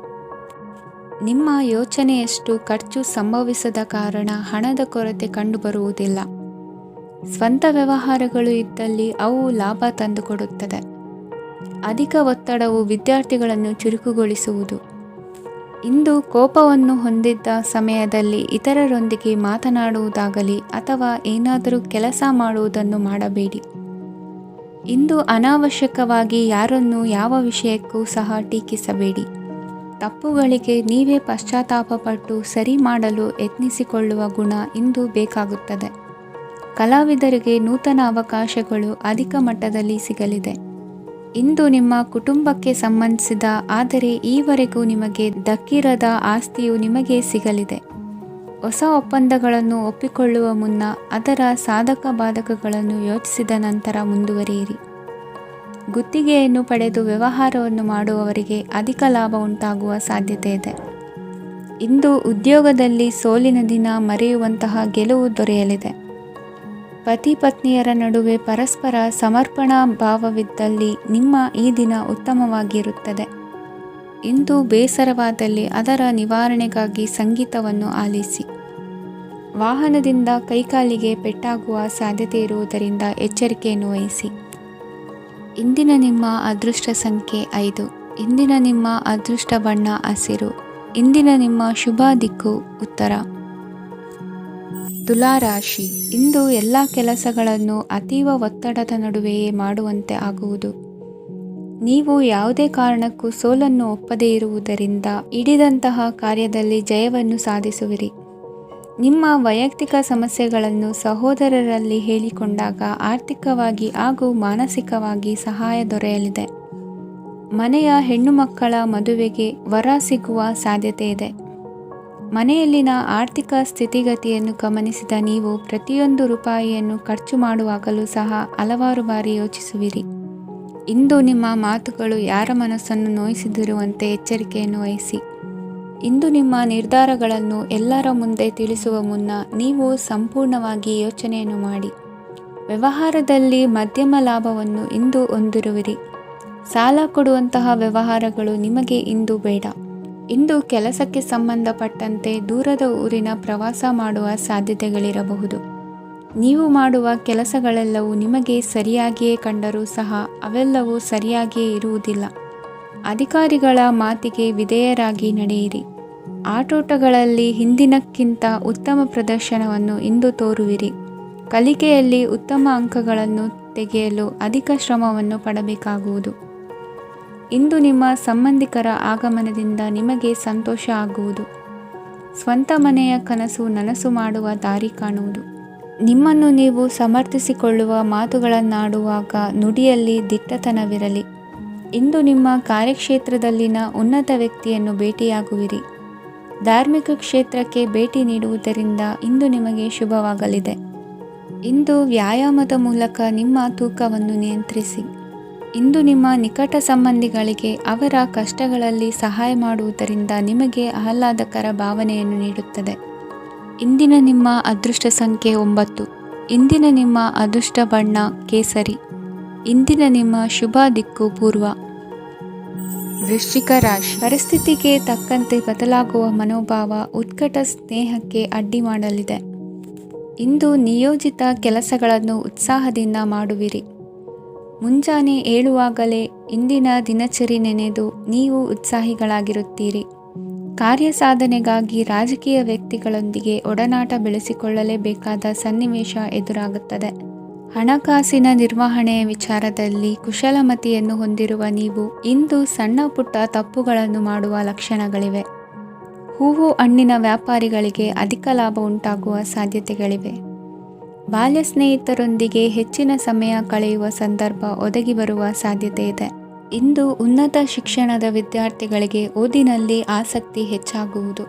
ನಿಮ್ಮ ಯೋಚನೆಯಷ್ಟು ಖರ್ಚು ಸಂಭವಿಸದ ಕಾರಣ ಹಣದ ಕೊರತೆ ಕಂಡುಬರುವುದಿಲ್ಲ. ಸ್ವಂತ ವ್ಯವಹಾರಗಳು ಇದ್ದಲ್ಲಿ ಅವು ಲಾಭ ತಂದುಕೊಡುತ್ತದೆ. ಅಧಿಕ ಒತ್ತಡವು ವಿದ್ಯಾರ್ಥಿಗಳನ್ನು ಚುರುಕುಗೊಳಿಸುವುದು. ಇಂದು ಕೋಪವನ್ನು ಹೊಂದಿದ್ದ ಸಮಯದಲ್ಲಿ ಇತರರೊಂದಿಗೆ ಮಾತನಾಡುವುದಾಗಲಿ ಅಥವಾ ಏನಾದರೂ ಕೆಲಸ ಮಾಡುವುದನ್ನು ಮಾಡಬೇಡಿ. ಇಂದು ಅನಾವಶ್ಯಕವಾಗಿ ಯಾರನ್ನೂ ಯಾವ ವಿಷಯಕ್ಕೂ ಸಹ ಟೀಕಿಸಬೇಡಿ. ತಪ್ಪುಗಳಿಗೆ ನೀವೇ ಪಶ್ಚಾತ್ತಾಪಪಟ್ಟು ಸರಿ ಮಾಡಲು ಯತ್ನಿಸಿಕೊಳ್ಳುವ ಗುಣ ಇಂದು ಬೇಕಾಗುತ್ತದೆ. ಕಲಾವಿದರಿಗೆ ನೂತನ ಅವಕಾಶಗಳು ಅಧಿಕ ಮಟ್ಟದಲ್ಲಿ ಸಿಗಲಿದೆ. ಇಂದು ನಿಮ್ಮ ಕುಟುಂಬಕ್ಕೆ ಸಂಬಂಧಿಸಿದ ಆದರೆ ಈವರೆಗೂ ನಿಮಗೆ ದಕ್ಕಿರದ ಆಸ್ತಿಯು ನಿಮಗೆ ಸಿಗಲಿದೆ. ಹೊಸ ಒಪ್ಪಂದಗಳನ್ನು ಒಪ್ಪಿಕೊಳ್ಳುವ ಮುನ್ನ ಅದರ ಸಾಧಕ ಬಾಧಕಗಳನ್ನು ಯೋಚಿಸಿದ ನಂತರ ಮುಂದುವರಿಯಿರಿ. ಗುತ್ತಿಗೆಯನ್ನು ಪಡೆದು ವ್ಯವಹಾರವನ್ನು ಮಾಡುವವರಿಗೆ ಅಧಿಕ ಲಾಭ ಉಂಟಾಗುವ ಸಾಧ್ಯತೆ ಇದೆ. ಇಂದು ಉದ್ಯೋಗದಲ್ಲಿ ಸೋಲಿನ ದಿನ ಮರೆಯುವಂತಹ ಗೆಲುವು ದೊರೆಯಲಿದೆ. ಪತಿ ಪತ್ನಿಯರ ನಡುವೆ ಪರಸ್ಪರ ಸಮರ್ಪಣಾ ಭಾವವಿದ್ದಲ್ಲಿ ನಿಮ್ಮ ಈ ದಿನ ಉತ್ತಮವಾಗಿರುತ್ತದೆ. ಇಂದು ಬೇಸರವಾದಲ್ಲಿ ಅದರ ನಿವಾರಣೆಗಾಗಿ ಸಂಗೀತವನ್ನು ಆಲಿಸಿ. ವಾಹನದಿಂದ ಕೈಕಾಲಿಗೆ ಪೆಟ್ಟಾಗುವ ಸಾಧ್ಯತೆ ಇರುವುದರಿಂದ ಎಚ್ಚರಿಕೆಯನ್ನು ವಹಿಸಿ. ಇಂದಿನ ನಿಮ್ಮ ಅದೃಷ್ಟ ಸಂಖ್ಯೆ 5. ಇಂದಿನ ನಿಮ್ಮ ಅದೃಷ್ಟ ಬಣ್ಣ ಹಸಿರು. ಇಂದಿನ ನಿಮ್ಮ ಶುಭ ದಿಕ್ಕು ಉತ್ತರ. ತುಲಾ ರಾಶಿ. ಇಂದು ಎಲ್ಲ ಕೆಲಸಗಳನ್ನು ಅತೀವ ಒತ್ತಡದ ನಡುವೆಯೇ ಮಾಡುವಂತೆ ಆಗುವುದು. ನೀವು ಯಾವುದೇ ಕಾರಣಕ್ಕೂ ಸೋಲನ್ನು ಒಪ್ಪದೇ ಇರುವುದರಿಂದ ಹಿಡಿದಂತಹ ಕಾರ್ಯದಲ್ಲಿ ಜಯವನ್ನು ಸಾಧಿಸುವಿರಿ. ನಿಮ್ಮ ವೈಯಕ್ತಿಕ ಸಮಸ್ಯೆಗಳನ್ನು ಸಹೋದರರಲ್ಲಿ ಹೇಳಿಕೊಂಡಾಗ ಆರ್ಥಿಕವಾಗಿ ಹಾಗೂ ಮಾನಸಿಕವಾಗಿ ಸಹಾಯ ದೊರೆಯಲಿದೆ. ಮನೆಯ ಹೆಣ್ಣು ಮಕ್ಕಳ ಮದುವೆಗೆ ವರ ಸಿಗುವ ಸಾಧ್ಯತೆ ಇದೆ. ಮನೆಯಲ್ಲಿನ ಆರ್ಥಿಕ ಸ್ಥಿತಿಗತಿಯನ್ನು ಗಮನಿಸಿದ ನೀವು ಪ್ರತಿಯೊಂದು ರೂಪಾಯಿಯನ್ನು ಖರ್ಚು ಮಾಡುವಾಗಲೂ ಸಹ ಹಲವಾರು ಬಾರಿ ಯೋಚಿಸುವಿರಿ. ಇಂದು ನಿಮ್ಮ ಮಾತುಗಳು ಯಾರ ಮನಸ್ಸನ್ನು ನೋಯಿಸಿದಿರುವಂತೆ ಎಚ್ಚರಿಕೆಯನ್ನು ವಹಿಸಿ. ಇಂದು ನಿಮ್ಮ ನಿರ್ಧಾರಗಳನ್ನು ಎಲ್ಲರ ಮುಂದೆ ತಿಳಿಸುವ ಮುನ್ನ ನೀವು ಸಂಪೂರ್ಣವಾಗಿ ಯೋಚನೆಯನ್ನು ಮಾಡಿ. ವ್ಯವಹಾರದಲ್ಲಿ ಮಧ್ಯಮ ಲಾಭವನ್ನು ಇಂದು ಹೊಂದಿರುವಿರಿ. ಸಾಲ ಕೊಡುವಂತಹ ವ್ಯವಹಾರಗಳು ನಿಮಗೆ ಇಂದು ಬೇಡ. ಇಂದು ಕೆಲಸಕ್ಕೆ ಸಂಬಂಧಪಟ್ಟಂತೆ ದೂರದ ಊರಿನ ಪ್ರವಾಸ ಮಾಡುವ ಸಾಧ್ಯತೆಗಳಿರಬಹುದು. ನೀವು ಮಾಡುವ ಕೆಲಸಗಳೆಲ್ಲವೂ ನಿಮಗೆ ಸರಿಯಾಗಿಯೇ ಕಂಡರೂ ಸಹ ಅವೆಲ್ಲವೂ ಸರಿಯಾಗಿಯೇ ಇರುವುದಿಲ್ಲ. ಅಧಿಕಾರಿಗಳ ಮಾತಿಗೆ ವಿಧೇಯರಾಗಿ ನಡೆಯಿರಿ. ಆಟೋಟಗಳಲ್ಲಿ ಹಿಂದಿನಕ್ಕಿಂತ ಉತ್ತಮ ಪ್ರದರ್ಶನವನ್ನು ಇಂದು ತೋರುವಿರಿ. ಕಲಿಕೆಯಲ್ಲಿ ಉತ್ತಮ ಅಂಕಗಳನ್ನು ತೆಗೆಯಲು ಅಧಿಕ ಶ್ರಮವನ್ನು ಪಡಬೇಕಾಗುವುದು. ಇಂದು ನಿಮ್ಮ ಸಂಬಂಧಿಕರ ಆಗಮನದಿಂದ ನಿಮಗೆ ಸಂತೋಷ ಆಗುವುದು. ಸ್ವಂತ ಮನೆಯ ಕನಸು ನನಸು ಮಾಡುವ ದಾರಿ ಕಾಣುವುದು. ನಿಮ್ಮನ್ನು ನೀವು ಸಮರ್ಥಿಸಿಕೊಳ್ಳುವ ಮಾತುಗಳನ್ನಾಡುವಾಗ ನುಡಿಯಲ್ಲಿ ದಿಟ್ಟತನವಿರಲಿ. ಇಂದು ನಿಮ್ಮ ಕಾರ್ಯಕ್ಷೇತ್ರದಲ್ಲಿನ ಉನ್ನತ ವ್ಯಕ್ತಿಯನ್ನು ಭೇಟಿಯಾಗುವಿರಿ. ಧಾರ್ಮಿಕ ಕ್ಷೇತ್ರಕ್ಕೆ ಭೇಟಿ ನೀಡುವುದರಿಂದ ಇಂದು ನಿಮಗೆ ಶುಭವಾಗಲಿದೆ. ಇಂದು ವ್ಯಾಯಾಮದ ಮೂಲಕ ನಿಮ್ಮ ತೂಕವನ್ನು ನಿಯಂತ್ರಿಸಿ. ಇಂದು ನಿಮ್ಮ ನಿಕಟ ಸಂಬಂಧಿಗಳಿಗೆ ಅವರ ಕಷ್ಟಗಳಲ್ಲಿ ಸಹಾಯ ಮಾಡುವುದರಿಂದ ನಿಮಗೆ ಆಹ್ಲಾದಕರ ಭಾವನೆಯನ್ನು ನೀಡುತ್ತದೆ. ಇಂದಿನ ನಿಮ್ಮ ಅದೃಷ್ಟ ಸಂಖ್ಯೆ 9. ಇಂದಿನ ನಿಮ್ಮ ಅದೃಷ್ಟ ಬಣ್ಣ ಕೇಸರಿ. ಇಂದಿನ ನಿಮ್ಮ ಶುಭ ದಿಕ್ಕು ಪೂರ್ವ. ವೃಶ್ಚಿಕ ರಾಶಿ. ಪರಿಸ್ಥಿತಿಗೆ ತಕ್ಕಂತೆ ಬದಲಾಗುವ ಮನೋಭಾವ ಉತ್ಕಟ ಸ್ನೇಹಕ್ಕೆ ಅಡ್ಡಿ ಮಾಡಲಿದೆ. ಇಂದು ನಿಯೋಜಿತ ಕೆಲಸಗಳನ್ನು ಉತ್ಸಾಹದಿಂದ ಮಾಡುವಿರಿ. ಮುಂಜಾನೆ ಏಳುವಾಗಲೇ ಇಂದಿನ ದಿನಚರಿ ನೆನೆದು ನೀವು ಉತ್ಸಾಹಿಗಳಾಗಿರುತ್ತೀರಿ. ಕಾರ್ಯಸಾಧನೆಗಾಗಿ ರಾಜಕೀಯ ವ್ಯಕ್ತಿಗಳೊಂದಿಗೆ ಒಡನಾಟ ಬೆಳೆಸಿಕೊಳ್ಳಲೇಬೇಕಾದ ಸನ್ನಿವೇಶ ಎದುರಾಗುತ್ತದೆ. ಹಣಕಾಸಿನ ನಿರ್ವಹಣೆಯ ವಿಚಾರದಲ್ಲಿ ಕುಶಲಮತಿಯನ್ನು ಹೊಂದಿರುವ ನೀವು ಇಂದು ಸಣ್ಣ ಪುಟ್ಟ ತಪ್ಪುಗಳನ್ನು ಮಾಡುವ ಲಕ್ಷಣಗಳಿವೆ. ಹೂವು ಹಣ್ಣಿನ ವ್ಯಾಪಾರಿಗಳಿಗೆ ಅಧಿಕ ಲಾಭ ಉಂಟಾಗುವ ಸಾಧ್ಯತೆಗಳಿವೆ. ಬಾಲ್ಯ ಸ್ನೇಹಿತರೊಂದಿಗೆ ಹೆಚ್ಚಿನ ಸಮಯ ಕಳೆಯುವ ಸಂದರ್ಭ ಒದಗಿ ಬರುವ ಸಾಧ್ಯತೆ ಇದೆ. ಇಂದು ಉನ್ನತ ಶಿಕ್ಷಣದ ವಿದ್ಯಾರ್ಥಿಗಳಿಗೆ ಓದಿನಲ್ಲಿ ಆಸಕ್ತಿ ಹೆಚ್ಚಾಗುವುದು.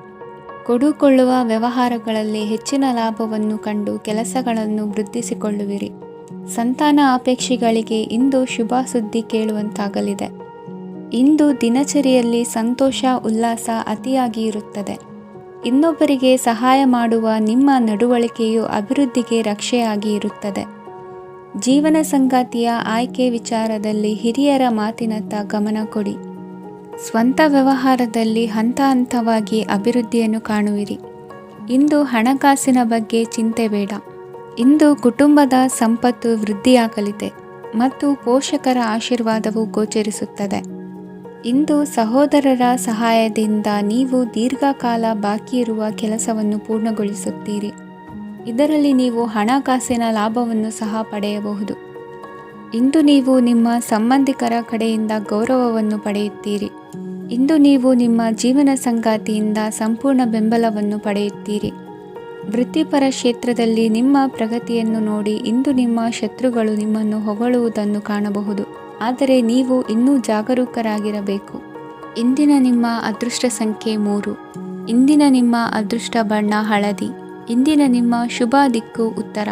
ಕೊಡುಕೊಳ್ಳುವ ವ್ಯವಹಾರಗಳಲ್ಲಿ ಹೆಚ್ಚಿನ ಲಾಭವನ್ನು ಕಂಡು ಕೆಲಸಗಳನ್ನು ವೃದ್ಧಿಸಿಕೊಳ್ಳುವಿರಿ. ಸಂತಾನ ಅಪೇಕ್ಷಿಗಳಿಗೆ ಇಂದು ಶುಭ ಸುದ್ದಿ ಕೇಳುವಂತಾಗಲಿದೆ. ಇಂದು ದಿನಚರಿಯಲ್ಲಿ ಸಂತೋಷ ಉಲ್ಲಾಸ ಅತಿಯಾಗಿ ಇರುತ್ತದೆ. ಇನ್ನೊಬ್ಬರಿಗೆ ಸಹಾಯ ಮಾಡುವ ನಿಮ್ಮ ನಡವಳಿಕೆಯು ಅಭಿವೃದ್ಧಿಗೆ ರಕ್ಷೆಯಾಗಿ ಇರುತ್ತದೆ. ಜೀವನ ಸಂಗಾತಿಯ ಆಯ್ಕೆ ವಿಚಾರದಲ್ಲಿ ಹಿರಿಯರ ಮಾತಿನತ್ತ ಗಮನ ಕೊಡಿ. ಸ್ವಂತ ವ್ಯವಹಾರದಲ್ಲಿ ಹಂತ ಹಂತವಾಗಿ ಅಭಿವೃದ್ಧಿಯನ್ನು ಕಾಣುವಿರಿ. ಇಂದು ಹಣಕಾಸಿನ ಬಗ್ಗೆ ಚಿಂತೆ ಬೇಡ. ಇಂದು ಕುಟುಂಬದ ಸಂಪತ್ತು ವೃದ್ಧಿಯಾಗಲಿದೆ ಮತ್ತು ಪೋಷಕರ ಆಶೀರ್ವಾದವು ಗೋಚರಿಸುತ್ತದೆ. ಇಂದು ಸಹೋದರರ ಸಹಾಯದಿಂದ ನೀವು ದೀರ್ಘಕಾಲ ಬಾಕಿ ಇರುವ ಕೆಲಸವನ್ನು ಪೂರ್ಣಗೊಳಿಸುತ್ತೀರಿ. ಇದರಲ್ಲಿ ನೀವು ಹಣಕಾಸಿನ ಲಾಭವನ್ನು ಸಹ ಪಡೆಯಬಹುದು. ಇಂದು ನೀವು ನಿಮ್ಮ ಸಂಬಂಧಿಕರ ಕಡೆಯಿಂದ ಗೌರವವನ್ನು ಪಡೆಯುತ್ತೀರಿ. ಇಂದು ನೀವು ನಿಮ್ಮ ಜೀವನ ಸಂಗಾತಿಯಿಂದ ಸಂಪೂರ್ಣ ಬೆಂಬಲವನ್ನು ಪಡೆಯುತ್ತೀರಿ. ವೃತ್ತಿಪರ ಕ್ಷೇತ್ರದಲ್ಲಿ ನಿಮ್ಮ ಪ್ರಗತಿಯನ್ನು ನೋಡಿ ಇಂದು ನಿಮ್ಮ ಶತ್ರುಗಳು ನಿಮ್ಮನ್ನು ಹೊಗಳುವುದನ್ನು ಕಾಣಬಹುದು. ಆದರೆ ನೀವು ಇನ್ನೂ ಜಾಗರೂಕರಾಗಿರಬೇಕು. ಇಂದಿನ ನಿಮ್ಮ ಅದೃಷ್ಟ ಸಂಖ್ಯೆ 3. ಇಂದಿನ ನಿಮ್ಮ ಅದೃಷ್ಟ ಬಣ್ಣ ಹಳದಿ. ಇಂದಿನ ನಿಮ್ಮ ಶುಭ ದಿಕ್ಕು ಉತ್ತರ.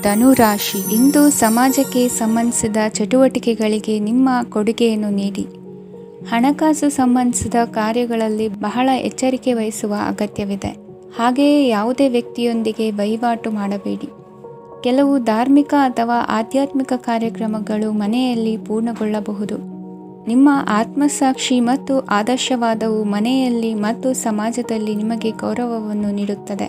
ಧನುರಾಶಿ. ಇಂದು ಸಮಾಜಕ್ಕೆ ಸಂಬಂಧಿಸಿದ ಚಟುವಟಿಕೆಗಳಿಗೆ ನಿಮ್ಮ ಕೊಡುಗೆಯನ್ನು ನೀಡಿ. ಹಣಕಾಸು ಸಂಬಂಧಿಸಿದ ಕಾರ್ಯಗಳಲ್ಲಿ ಬಹಳ ಎಚ್ಚರಿಕೆ ವಹಿಸುವ ಅಗತ್ಯವಿದೆ. ಹಾಗೆಯೇ ಯಾವುದೇ ವ್ಯಕ್ತಿಯೊಂದಿಗೆ ವಹಿವಾಟು ಮಾಡಬೇಡಿ. ಕೆಲವು ಧಾರ್ಮಿಕ ಅಥವಾ ಆಧ್ಯಾತ್ಮಿಕ ಕಾರ್ಯಕ್ರಮಗಳು ಮನೆಯಲ್ಲಿ ಪೂರ್ಣಗೊಳ್ಳಬಹುದು. ನಿಮ್ಮ ಆತ್ಮಸಾಕ್ಷಿ ಮತ್ತು ಆದರ್ಶವಾದವು ಮನೆಯಲ್ಲಿ ಮತ್ತು ಸಮಾಜದಲ್ಲಿ ನಿಮಗೆ ಗೌರವವನ್ನು ನೀಡುತ್ತದೆ.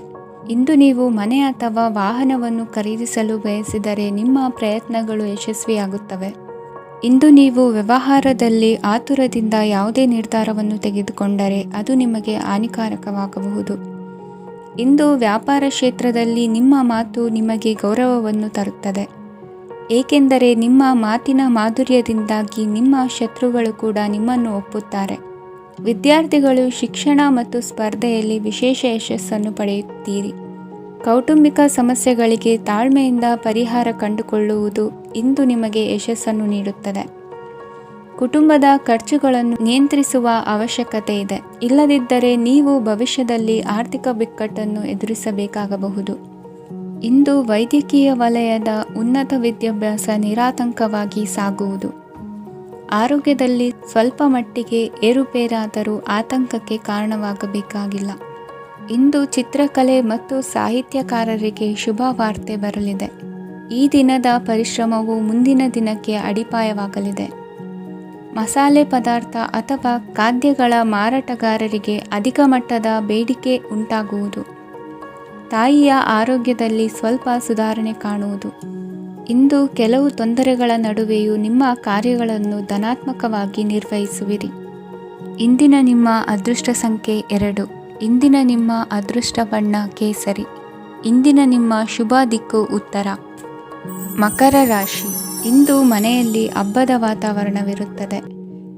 ಇಂದು ನೀವು ಮನೆ ಅಥವಾ ವಾಹನವನ್ನು ಖರೀದಿಸಲು ಬಯಸಿದರೆ ನಿಮ್ಮ ಪ್ರಯತ್ನಗಳು ಯಶಸ್ವಿಯಾಗುತ್ತವೆ. ಇಂದು ನೀವು ವ್ಯವಹಾರದಲ್ಲಿ ಆತುರದಿಂದ ಯಾವುದೇ ನಿರ್ಧಾರವನ್ನು ತೆಗೆದುಕೊಂಡರೆ ಅದು ನಿಮಗೆ ಹಾನಿಕಾರಕವಾಗಬಹುದು. ಇಂದು ವ್ಯಾಪಾರ ಕ್ಷೇತ್ರದಲ್ಲಿ ನಿಮ್ಮ ಮಾತು ನಿಮಗೆ ಗೌರವವನ್ನು ತರುತ್ತದೆ, ಏಕೆಂದರೆ ನಿಮ್ಮ ಮಾತಿನ ಮಾಧುರ್ಯದಿಂದಾಗಿ ನಿಮ್ಮ ಶತ್ರುಗಳು ಕೂಡ ನಿಮ್ಮನ್ನು ಒಪ್ಪುತ್ತಾರೆ. ವಿದ್ಯಾರ್ಥಿಗಳು ಶಿಕ್ಷಣ ಮತ್ತು ಸ್ಪರ್ಧೆಯಲ್ಲಿ ವಿಶೇಷ ಯಶಸ್ಸನ್ನು ಪಡೆಯುತ್ತೀರಿ. ಕೌಟುಂಬಿಕ ಸಮಸ್ಯೆಗಳಿಗೆ ತಾಳ್ಮೆಯಿಂದ ಪರಿಹಾರ ಕಂಡುಕೊಳ್ಳುವುದು ಇಂದು ನಿಮಗೆ ಯಶಸ್ಸನ್ನು ನೀಡುತ್ತದೆ. ಕುಟುಂಬದ ಖರ್ಚುಗಳನ್ನು ನಿಯಂತ್ರಿಸುವ ಅವಶ್ಯಕತೆ ಇದೆ. ಇಲ್ಲದಿದ್ದರೆ ನೀವು ಭವಿಷ್ಯದಲ್ಲಿ ಆರ್ಥಿಕ ಬಿಕ್ಕಟ್ಟನ್ನು ಎದುರಿಸಬೇಕಾಗಬಹುದು. ಇಂದು ವೈದ್ಯಕೀಯ ವಲಯದ ಉನ್ನತ ವಿದ್ಯಾಭ್ಯಾಸ ನಿರಾತಂಕವಾಗಿ ಸಾಗುವುದು. ಆರೋಗ್ಯದಲ್ಲಿ ಸ್ವಲ್ಪ ಮಟ್ಟಿಗೆ ಏರುಪೇರಾದರೂ ಆತಂಕಕ್ಕೆ ಕಾರಣವಾಗಬೇಕಾಗಿಲ್ಲ. ಇಂದು ಚಿತ್ರಕಲೆ ಮತ್ತು ಸಾಹಿತ್ಯಕಾರರಿಗೆ ಶುಭ ವಾರ್ತೆ ಬರಲಿದೆ. ಈ ದಿನದ ಪರಿಶ್ರಮವು ಮುಂದಿನ ದಿನಕ್ಕೆ ಅಡಿಪಾಯವಾಗಲಿದೆ. ಮಸಾಲೆ ಪದಾರ್ಥ ಅಥವಾ ಖಾದ್ಯಗಳ ಮಾರಾಟಗಾರರಿಗೆ ಅಧಿಕ ಮಟ್ಟದ ಬೇಡಿಕೆ ಉಂಟಾಗುವುದು. ತಾಯಿಯ ಆರೋಗ್ಯದಲ್ಲಿ ಸ್ವಲ್ಪ ಸುಧಾರಣೆ ಕಾಣುವುದು. ಇಂದು ಕೆಲವು ತೊಂದರೆಗಳ ನಡುವೆಯೂ ನಿಮ್ಮ ಕಾರ್ಯಗಳನ್ನು ಧನಾತ್ಮಕವಾಗಿ ನಿರ್ವಹಿಸುವಿರಿ. ಇಂದಿನ ನಿಮ್ಮ ಅದೃಷ್ಟ ಸಂಖ್ಯೆ 2. ಇಂದಿನ ನಿಮ್ಮ ಅದೃಷ್ಟ ಬಣ್ಣ ಕೇಸರಿ. ಇಂದಿನ ನಿಮ್ಮ ಶುಭ ದಿಕ್ಕು ಉತ್ತರ. ಮಕರ ರಾಶಿ. ಇಂದು ಮನೆಯಲ್ಲಿ ಹಬ್ಬದ ವಾತಾವರಣವಿರುತ್ತದೆ.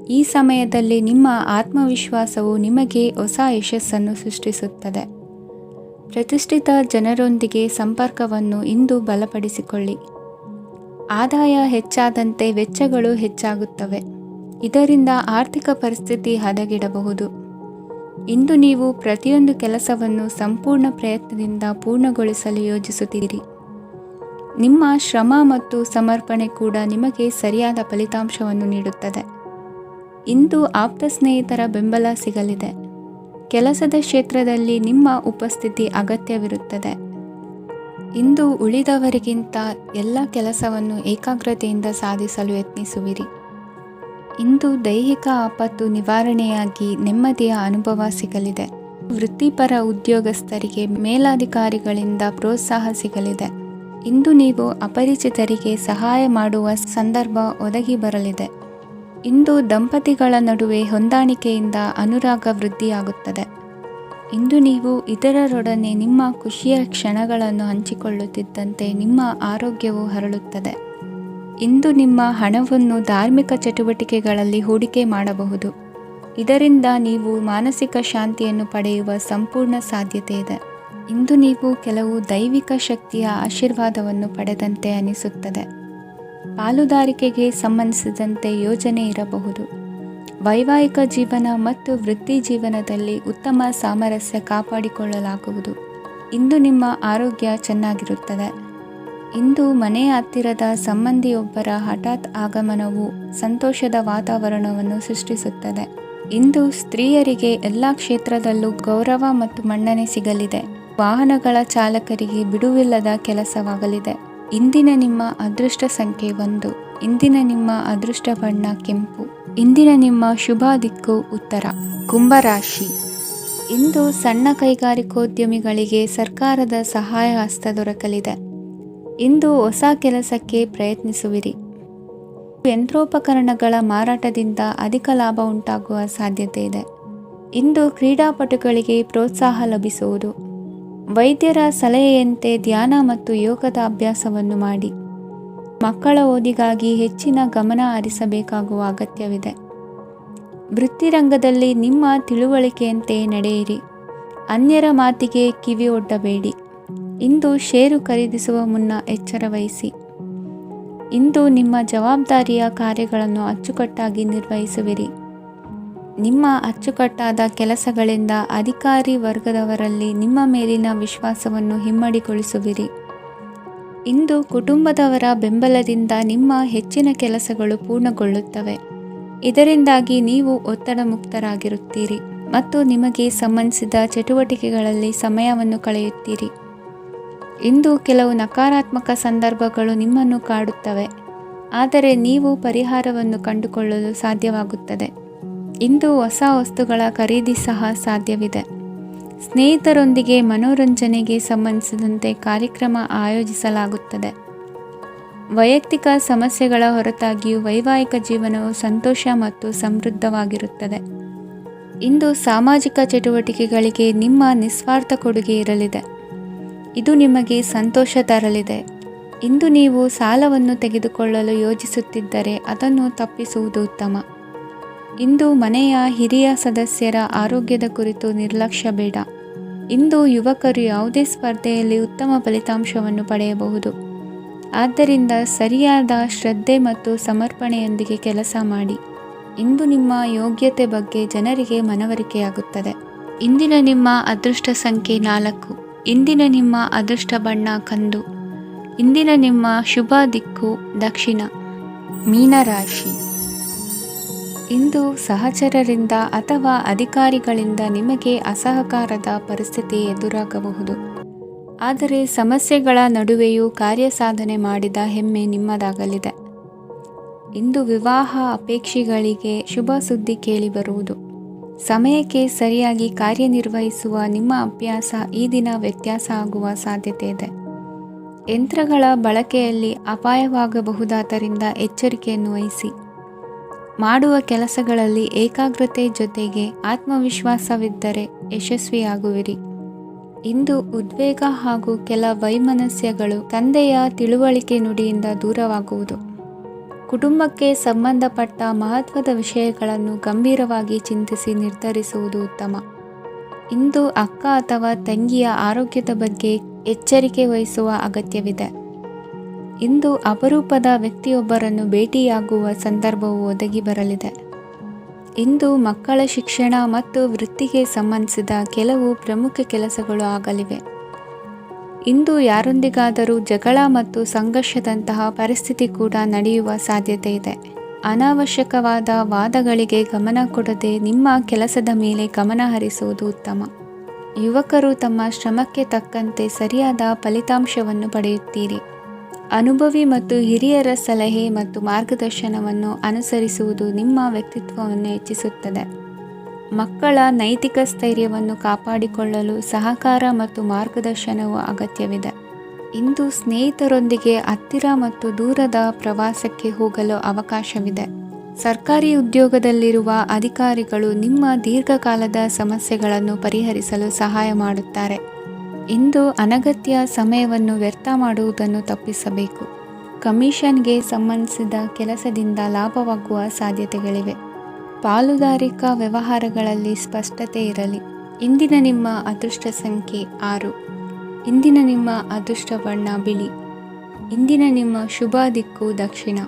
ಈ ಸಮಯದಲ್ಲಿ ನಿಮ್ಮ ಆತ್ಮವಿಶ್ವಾಸವು ನಿಮಗೆ ಹೊಸ ಯಶಸ್ಸನ್ನು ಸೃಷ್ಟಿಸುತ್ತದೆ. ಪ್ರತಿಷ್ಠಿತ ಜನರೊಂದಿಗೆ ಸಂಪರ್ಕವನ್ನು ಇಂದು ಬಲಪಡಿಸಿಕೊಳ್ಳಿ. ಆದಾಯ ಹೆಚ್ಚಾದಂತೆ ವೆಚ್ಚಗಳು ಹೆಚ್ಚಾಗುತ್ತವೆ. ಇದರಿಂದ ಆರ್ಥಿಕ ಪರಿಸ್ಥಿತಿ ಹದಗೆಡಬಹುದು. ಇಂದು ನೀವು ಪ್ರತಿಯೊಂದು ಕೆಲಸವನ್ನು ಸಂಪೂರ್ಣ ಪ್ರಯತ್ನದಿಂದ ಪೂರ್ಣಗೊಳಿಸಲು ಯೋಜಿಸುತ್ತೀರಿ. ನಿಮ್ಮ ಶ್ರಮ ಮತ್ತು ಸಮರ್ಪಣೆ ಕೂಡ ನಿಮಗೆ ಸರಿಯಾದ ಫಲಿತಾಂಶವನ್ನು ನೀಡುತ್ತದೆ. ಇಂದು ಆಪ್ತ ಸ್ನೇಹಿತರ ಬೆಂಬಲ ಸಿಗಲಿದೆ. ಕೆಲಸದ ಕ್ಷೇತ್ರದಲ್ಲಿ ನಿಮ್ಮ ಉಪಸ್ಥಿತಿ ಅಗತ್ಯವಿರುತ್ತದೆ. ಇಂದು ಉಳಿದವರಿಗಿಂತ ಎಲ್ಲ ಕೆಲಸವನ್ನು ಏಕಾಗ್ರತೆಯಿಂದ ಸಾಧಿಸಲು ಯತ್ನಿಸುವಿರಿ. ಇಂದು ದೈಹಿಕ ಆಪತ್ತು ನಿವಾರಣೆಯಾಗಿ ನೆಮ್ಮದಿಯ ಅನುಭವ ಸಿಗಲಿದೆ. ವೃತ್ತಿಪರ ಉದ್ಯೋಗಸ್ಥರಿಗೆ ಮೇಲಾಧಿಕಾರಿಗಳಿಂದ ಪ್ರೋತ್ಸಾಹ ಸಿಗಲಿದೆ. ಇಂದು ನೀವು ಅಪರಿಚಿತರಿಗೆ ಸಹಾಯ ಮಾಡುವ ಸಂದರ್ಭ ಒದಗಿ ಬರಲಿದೆ. ಇಂದು ದಂಪತಿಗಳ ನಡುವೆ ಹೊಂದಾಣಿಕೆಯಿಂದ ಅನುರಾಗ ವೃದ್ಧಿಯಾಗುತ್ತದೆ. ಇಂದು ನೀವು ಇತರರೊಡನೆ ನಿಮ್ಮ ಖುಷಿಯ ಕ್ಷಣಗಳನ್ನು ಹಂಚಿಕೊಳ್ಳುತ್ತಿದ್ದಂತೆ ನಿಮ್ಮ ಆರೋಗ್ಯವು ಹರಳುತ್ತದೆ. ಇಂದು ನಿಮ್ಮ ಹಣವನ್ನು ಧಾರ್ಮಿಕ ಚಟುವಟಿಕೆಗಳಲ್ಲಿ ಹೂಡಿಕೆ ಮಾಡಬಹುದು. ಇದರಿಂದ ನೀವು ಮಾನಸಿಕ ಶಾಂತಿಯನ್ನು ಪಡೆಯುವ ಸಂಪೂರ್ಣ ಸಾಧ್ಯತೆ ಇದೆ. ಇಂದು ನೀವು ಕೆಲವು ದೈವಿಕ ಶಕ್ತಿಯ ಆಶೀರ್ವಾದವನ್ನು ಪಡೆದಂತೆ ಅನಿಸುತ್ತದೆ. ಪಾಲುದಾರಿಕೆಗೆ ಸಂಬಂಧಿಸಿದಂತೆ ಯೋಜನೆ ಇರಬಹುದು. ವೈವಾಹಿಕ ಜೀವನ ಮತ್ತು ವೃತ್ತಿ ಜೀವನದಲ್ಲಿ ಉತ್ತಮ ಸಾಮರಸ್ಯ ಕಾಪಾಡಿಕೊಳ್ಳಲಾಗುವುದು. ಇಂದು ನಿಮ್ಮ ಆರೋಗ್ಯ ಚೆನ್ನಾಗಿರುತ್ತದೆ. ಇಂದು ಮನೆಯ ಹತ್ತಿರದ ಸಂಬಂಧಿಯೊಬ್ಬರ ಹಠಾತ್ ಆಗಮನವು ಸಂತೋಷದ ವಾತಾವರಣವನ್ನು ಸೃಷ್ಟಿಸುತ್ತದೆ. ಇಂದು ಸ್ತ್ರೀಯರಿಗೆ ಎಲ್ಲ ಕ್ಷೇತ್ರದಲ್ಲೂ ಗೌರವ ಮತ್ತು ಮನ್ನಣೆ ಸಿಗಲಿದೆ. ವಾಹನಗಳ ಚಾಲಕರಿಗೆ ಬಿಡುವಿಲ್ಲದ ಕೆಲಸವಾಗಲಿದೆ. ಇಂದಿನ ನಿಮ್ಮ ಅದೃಷ್ಟ ಸಂಖ್ಯೆ 1. ಇಂದಿನ ನಿಮ್ಮ ಅದೃಷ್ಟ ಬಣ್ಣ ಕೆಂಪು. ಇಂದಿನ ನಿಮ್ಮ ಶುಭ ದಿಕ್ಕು ಉತ್ತರ. ಕುಂಭರಾಶಿ. ಇಂದು ಸಣ್ಣ ಕೈಗಾರಿಕೋದ್ಯಮಿಗಳಿಗೆ ಸರ್ಕಾರದ ಸಹಾಯ ಹಸ್ತ ದೊರಕಲಿದೆ. ಇಂದು ಹೊಸ ಕೆಲಸಕ್ಕೆ ಪ್ರಯತ್ನಿಸುವಿರಿ. ಯಂತ್ರೋಪಕರಣಗಳ ಮಾರಾಟದಿಂದ ಅಧಿಕ ಲಾಭ ಉಂಟಾಗುವ ಸಾಧ್ಯತೆ ಇದೆ. ಇಂದು ಕ್ರೀಡಾಪಟುಗಳಿಗೆ ಪ್ರೋತ್ಸಾಹ ಲಭಿಸುವುದು. ವೈದ್ಯರ ಸಲಹೆಯಂತೆ ಧ್ಯಾನ ಮತ್ತು ಯೋಗದ ಅಭ್ಯಾಸವನ್ನು ಮಾಡಿ. ಮಕ್ಕಳ ಓದಿಗಾಗಿ ಹೆಚ್ಚಿನ ಗಮನ ಹರಿಸಬೇಕಾಗುವ ಅಗತ್ಯವಿದೆ. ವೃತ್ತಿರಂಗದಲ್ಲಿ ನಿಮ್ಮ ತಿಳುವಳಿಕೆಯಂತೆ ನಡೆಯಿರಿ. ಅನ್ಯರ ಮಾತಿಗೆ ಕಿವಿ ಒಡ್ಡಬೇಡಿ. ಇಂದು ಷೇರು ಖರೀದಿಸುವ ಮುನ್ನ ಎಚ್ಚರ ವಹಿಸಿ. ಇಂದು ನಿಮ್ಮ ಜವಾಬ್ದಾರಿಯ ಕಾರ್ಯಗಳನ್ನು ಅಚ್ಚುಕಟ್ಟಾಗಿ ನಿರ್ವಹಿಸುವಿರಿ. ನಿಮ್ಮ ಅಚ್ಚುಕಟ್ಟಾದ ಕೆಲಸಗಳಿಂದ ಅಧಿಕಾರಿ ವರ್ಗದವರಲ್ಲಿ ನಿಮ್ಮ ಮೇಲಿನ ವಿಶ್ವಾಸವನ್ನು ಇಮ್ಮಡಿಗೊಳಿಸುವಿರಿ. ಇಂದು ಕುಟುಂಬದವರ ಬೆಂಬಲದಿಂದ ನಿಮ್ಮ ಹೆಚ್ಚಿನ ಕೆಲಸಗಳು ಪೂರ್ಣಗೊಳ್ಳುತ್ತವೆ. ಇದರಿಂದಾಗಿ ನೀವು ಒತ್ತಡ ಮುಕ್ತರಾಗಿರುತ್ತೀರಿ ಮತ್ತು ನಿಮಗೆ ಸಂಬಂಧಿಸಿದ ಚಟುವಟಿಕೆಗಳಲ್ಲಿ ಸಮಯವನ್ನು ಕಳೆಯುತ್ತೀರಿ. ಇಂದು ಕೆಲವು ನಕಾರಾತ್ಮಕ ಸಂದರ್ಭಗಳು ನಿಮ್ಮನ್ನು ಕಾಡುತ್ತವೆ, ಆದರೆ ನೀವು ಪರಿಹಾರವನ್ನು ಕಂಡುಕೊಳ್ಳಲು ಸಾಧ್ಯವಾಗುತ್ತದೆ. ಇಂದು ಹೊಸ ವಸ್ತುಗಳ ಖರೀದಿ ಸಹ ಸಾಧ್ಯವಿದೆ. ಸ್ನೇಹಿತರೊಂದಿಗೆ ಮನೋರಂಜನೆಗೆ ಸಂಬಂಧಿಸಿದಂತೆ ಕಾರ್ಯಕ್ರಮ ಆಯೋಜಿಸಲಾಗುತ್ತದೆ. ವೈಯಕ್ತಿಕ ಸಮಸ್ಯೆಗಳ ಹೊರತಾಗಿಯೂ ವೈವಾಹಿಕ ಜೀವನವು ಸಂತೋಷ ಮತ್ತು ಸಮೃದ್ಧವಾಗಿರುತ್ತದೆ. ಇಂದು ಸಾಮಾಜಿಕ ಚಟುವಟಿಕೆಗಳಿಗೆ ನಿಮ್ಮ ನಿಸ್ವಾರ್ಥ ಕೊಡುಗೆ ಇರಲಿದೆ. ಇದು ನಿಮಗೆ ಸಂತೋಷ ತರಲಿದೆ. ಇಂದು ನೀವು ಸಾಲವನ್ನು ತೆಗೆದುಕೊಳ್ಳಲು ಯೋಜಿಸುತ್ತಿದ್ದರೆ ಅದನ್ನು ತಪ್ಪಿಸುವುದು ಉತ್ತಮ. ಇಂದು ಮನೆಯ ಹಿರಿಯ ಸದಸ್ಯರ ಆರೋಗ್ಯದ ಕುರಿತು ನಿರ್ಲಕ್ಷ್ಯ ಬೇಡ. ಇಂದು ಯುವಕರು ಯಾವುದೇ ಸ್ಪರ್ಧೆಯಲ್ಲಿ ಉತ್ತಮ ಫಲಿತಾಂಶವನ್ನು ಪಡೆಯಬಹುದು. ಆದ್ದರಿಂದ ಸರಿಯಾದ ಶ್ರದ್ಧೆ ಮತ್ತು ಸಮರ್ಪಣೆಯೊಂದಿಗೆ ಕೆಲಸ ಮಾಡಿ. ಇಂದು ನಿಮ್ಮ ಯೋಗ್ಯತೆ ಬಗ್ಗೆ ಜನರಿಗೆ ಮನವರಿಕೆಯಾಗುತ್ತದೆ. ಇಂದಿನ ನಿಮ್ಮ ಅದೃಷ್ಟ ಸಂಖ್ಯೆ 4. ಇಂದಿನ ನಿಮ್ಮ ಅದೃಷ್ಟ ಬಣ್ಣ ಕಂದು. ಇಂದಿನ ನಿಮ್ಮ ಶುಭ ದಿಕ್ಕು ದಕ್ಷಿಣ. ಮೀನರಾಶಿ. ಇಂದು ಸಹಚರರಿಂದ ಅಥವಾ ಅಧಿಕಾರಿಗಳಿಂದ ನಿಮಗೆ ಅಸಹಕಾರದ ಪರಿಸ್ಥಿತಿ ಎದುರಾಗಬಹುದು. ಆದರೆ ಸಮಸ್ಯೆಗಳ ನಡುವೆಯೂ ಕಾರ್ಯಸಾಧನೆ ಮಾಡಿದ ಹೆಮ್ಮೆ ನಿಮ್ಮದಾಗಲಿದೆ. ಇಂದು ವಿವಾಹ ಅಪೇಕ್ಷಿಗಳಿಗೆ ಶುಭ ಸುದ್ದಿ ಕೇಳಿಬರುವುದು. ಸಮಯಕ್ಕೆ ಸರಿಯಾಗಿ ಕಾರ್ಯನಿರ್ವಹಿಸುವ ನಿಮ್ಮ ಅಭ್ಯಾಸ ಈ ದಿನ ವ್ಯತ್ಯಾಸ ಆಗುವ ಸಾಧ್ಯತೆ ಇದೆ. ಯಂತ್ರಗಳ ಬಳಕೆಯಲ್ಲಿ ಅಪಾಯವಾಗಬಹುದಾದ್ದರಿಂದ ಎಚ್ಚರಿಕೆಯನ್ನು ವಹಿಸಿ. ಮಾಡುವ ಕೆಲಸಗಳಲ್ಲಿ ಏಕಾಗ್ರತೆ ಜೊತೆಗೆ ಆತ್ಮವಿಶ್ವಾಸವಿದ್ದರೆ ಯಶಸ್ವಿಯಾಗುವಿರಿ. ಇಂದು ಉದ್ವೇಗ ಹಾಗೂ ಕೆಲ ವೈಮನಸ್ಯಗಳು ತಂದೆಯ ತಿಳುವಳಿಕೆ ನುಡಿಯಿಂದ ದೂರವಾಗುವುದು. ಕುಟುಂಬಕ್ಕೆ ಸಂಬಂಧಪಟ್ಟ ಮಹತ್ವದ ವಿಷಯಗಳನ್ನು ಗಂಭೀರವಾಗಿ ಚಿಂತಿಸಿ ನಿರ್ಧರಿಸುವುದು ಉತ್ತಮ. ಇಂದು ಅಕ್ಕ ಅಥವಾ ತಂಗಿಯ ಆರೋಗ್ಯದ ಬಗ್ಗೆ ಎಚ್ಚರಿಕೆ ವಹಿಸುವ ಅಗತ್ಯವಿದೆ. ಇಂದು ಅಪರೂಪದ ವ್ಯಕ್ತಿಯೊಬ್ಬರನ್ನು ಭೇಟಿಯಾಗುವ ಸಂದರ್ಭವು ಒದಗಿ ಬರಲಿದೆ. ಇಂದು ಮಕ್ಕಳ ಶಿಕ್ಷಣ ಮತ್ತು ವೃತ್ತಿಗೆ ಸಂಬಂಧಿಸಿದ ಕೆಲವು ಪ್ರಮುಖ ಕೆಲಸಗಳು ಆಗಲಿವೆ. ಇಂದು ಯಾರೊಂದಿಗಾದರೂ ಜಗಳ ಮತ್ತು ಸಂಘರ್ಷದಂತಹ ಪರಿಸ್ಥಿತಿ ಕೂಡ ನಡೆಯುವ ಸಾಧ್ಯತೆ ಇದೆ. ಅನಾವಶ್ಯಕವಾದ ವಾದಗಳಿಗೆ ಗಮನ ಕೊಡದೆ ನಿಮ್ಮ ಕೆಲಸದ ಮೇಲೆ ಗಮನ ಹರಿಸುವುದು ಉತ್ತಮ. ಯುವಕರು ತಮ್ಮ ಶ್ರಮಕ್ಕೆ ತಕ್ಕಂತೆ ಸರಿಯಾದ ಫಲಿತಾಂಶವನ್ನು ಪಡೆಯುತ್ತೀರಿ. ಅನುಭವಿ ಮತ್ತು ಹಿರಿಯರ ಸಲಹೆ ಮತ್ತು ಮಾರ್ಗದರ್ಶನವನ್ನು ಅನುಸರಿಸುವುದು ನಿಮ್ಮ ವ್ಯಕ್ತಿತ್ವವನ್ನು ಹೆಚ್ಚಿಸುತ್ತದೆ. ಮಕ್ಕಳ ನೈತಿಕ ಸ್ಥೈರ್ಯವನ್ನು ಕಾಪಾಡಿಕೊಳ್ಳಲು ಸಹಕಾರ ಮತ್ತು ಮಾರ್ಗದರ್ಶನವು ಅಗತ್ಯವಿದೆ. ಇಂದು ಸ್ನೇಹಿತರೊಂದಿಗೆ ಹತ್ತಿರ ಮತ್ತು ದೂರದ ಪ್ರವಾಸಕ್ಕೆ ಹೋಗಲು ಅವಕಾಶವಿದೆ. ಸರ್ಕಾರಿ ಉದ್ಯೋಗದಲ್ಲಿರುವ ಅಧಿಕಾರಿಗಳು ನಿಮ್ಮ ದೀರ್ಘಕಾಲದ ಸಮಸ್ಯೆಗಳನ್ನು ಪರಿಹರಿಸಲು ಸಹಾಯ ಮಾಡುತ್ತಾರೆ. ಇಂದು ಅನಗತ್ಯ ಸಮಯವನ್ನು ವ್ಯರ್ಥ ಮಾಡುವುದನ್ನು ತಪ್ಪಿಸಬೇಕು. ಕಮಿಷನ್ಗೆ ಸಂಬಂಧಿಸಿದ ಕೆಲಸದಿಂದ ಲಾಭವಾಗುವ ಸಾಧ್ಯತೆಗಳಿವೆ. ಪಾಲುದಾರಿಕಾ ವ್ಯವಹಾರಗಳಲ್ಲಿ ಸ್ಪಷ್ಟತೆ ಇರಲಿ. ಇಂದಿನ ನಿಮ್ಮ ಅದೃಷ್ಟ ಸಂಖ್ಯೆ 6. ಇಂದಿನ ನಿಮ್ಮ ಅದೃಷ್ಟ ಬಣ್ಣ ಬಿಳಿ. ಇಂದಿನ ನಿಮ್ಮ ಶುಭ ದಿಕ್ಕು ದಕ್ಷಿಣ.